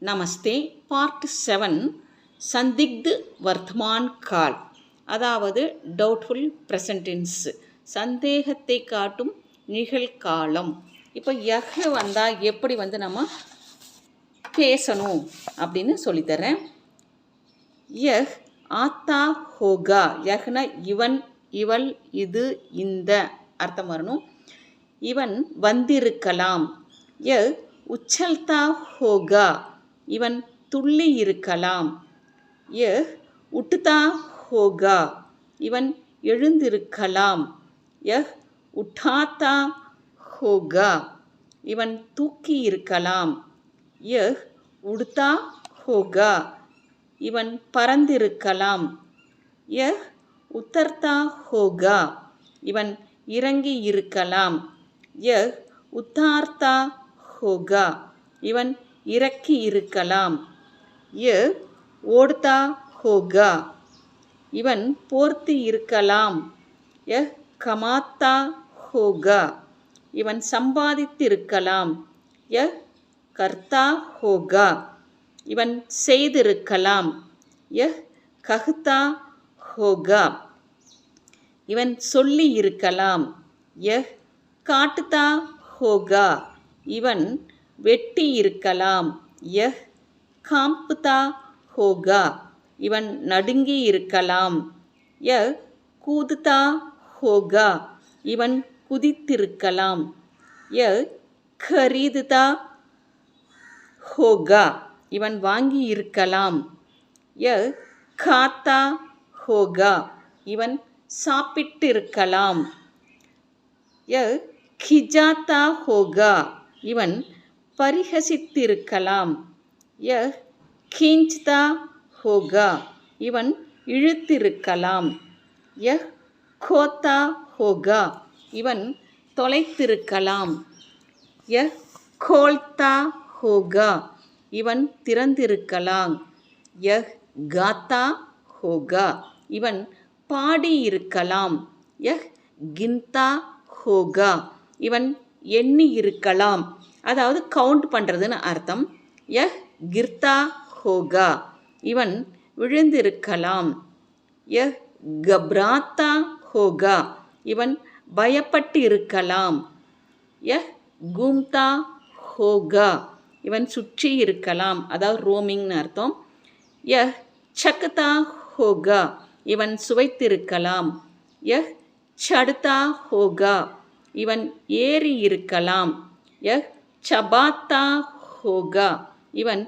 நமஸ்தே. Part 7 சந்திக்து Vardhaman கால், அதாவது doubtful present tense, சந்தேகத்தை காட்டும் நிகழ்காலம். இப்போ யஹ் வந்தால் எப்படி நம்ம பேசணும் அப்படின்னு சொல்லித்தரேன். யஹ் ஆத்தா ஹோகா. யஹ்னா இவன், இவள், இது, இந்த அர்த்தம் வரணும். இவன் வந்திருக்கலாம். யஹ் உச்சல்தா ஹோகா. இவன் துள்ளி இருக்கலாம். யஹ் உட்டுதா ஹோகா. இவன் எழுந்திருக்கலாம். யஹ் உட்டாத்தா ஹோகா. இவன் தூக்கி இருக்கலாம். யஹ் உடுத்தா ஹோகா. இவன் பறந்திருக்கலாம். யஹ் உத்தர்தா ஹோகா. இவன் இறங்கி இருக்கலாம். யஹ் உத்தார்த்தா ஹோகா. இவன் இறக்கி இருக்கலாம். யஹ் ஓடுதா ஹோகா. இவன் போர்த்தி இருக்கலாம். யஹ் கமாத்தா ஹோகா. இவன் சம்பாதித்திருக்கலாம். யஹ் கர்த்தா ஹோகா. இவன் செய்திருக்கலாம். யஹ் கஹ்தா ஹோகா. இவன் சொல்லி இருக்கலாம். யஹ் காட்டுதா ஹோகா. இவன் வெட்டி இருக்கலாம். யஹ் காம்புதா ஹோகா. இவன் நடுங்கி இருக்கலாம். யஹ் கூதுதா ஹோகா. இவன் குதித்திருக்கலாம். யஹ் கரீதுதா ஹோகா. இவன் வாங்கி இருக்கலாம். யஹ் காத்தா ஹோகா. இவன் சாப்பிட்டிருக்கலாம். யஹ் கிஜாத்தா ஹோகா. இவன் பரிகசித்திருக்கலாம். யஹ் கீஞ்ச்தா ஹோகா. இவன் இழுத்திருக்கலாம். யஹ் கோத்தா ஹோகா. இவன் தொலைத்திருக்கலாம். யஹ் கோல்தா ஹோகா. இவன் திறந்திருக்கலாம். யஹ் காத்தா ஹோகா. இவன் பாடியிருக்கலாம். யஹ் கின்தா ஹோகா. இவன் எண்ணி இருக்கலாம். அதாவது கவுண்ட் பண்ணுறதுன்னு அர்த்தம். யஹ் கிர்தா ஹோகா. இவன் விழுந்திருக்கலாம். யஹ் கப்ராத்தா ஹோகா. இவன் பயப்பட்டு இருக்கலாம். யஹ் கூம்தா ஹோகா. இவன் சுற்றி இருக்கலாம். அதாவது ரோமிங்னு அர்த்தம். யஹ் சக்தா ஹோகா. இவன் சுவைத்திருக்கலாம். யஹ் சடுதா ஹோகா. இவன் ஏறி இருக்கலாம். யஹ் சபாத்தா ஹோகா. இவன்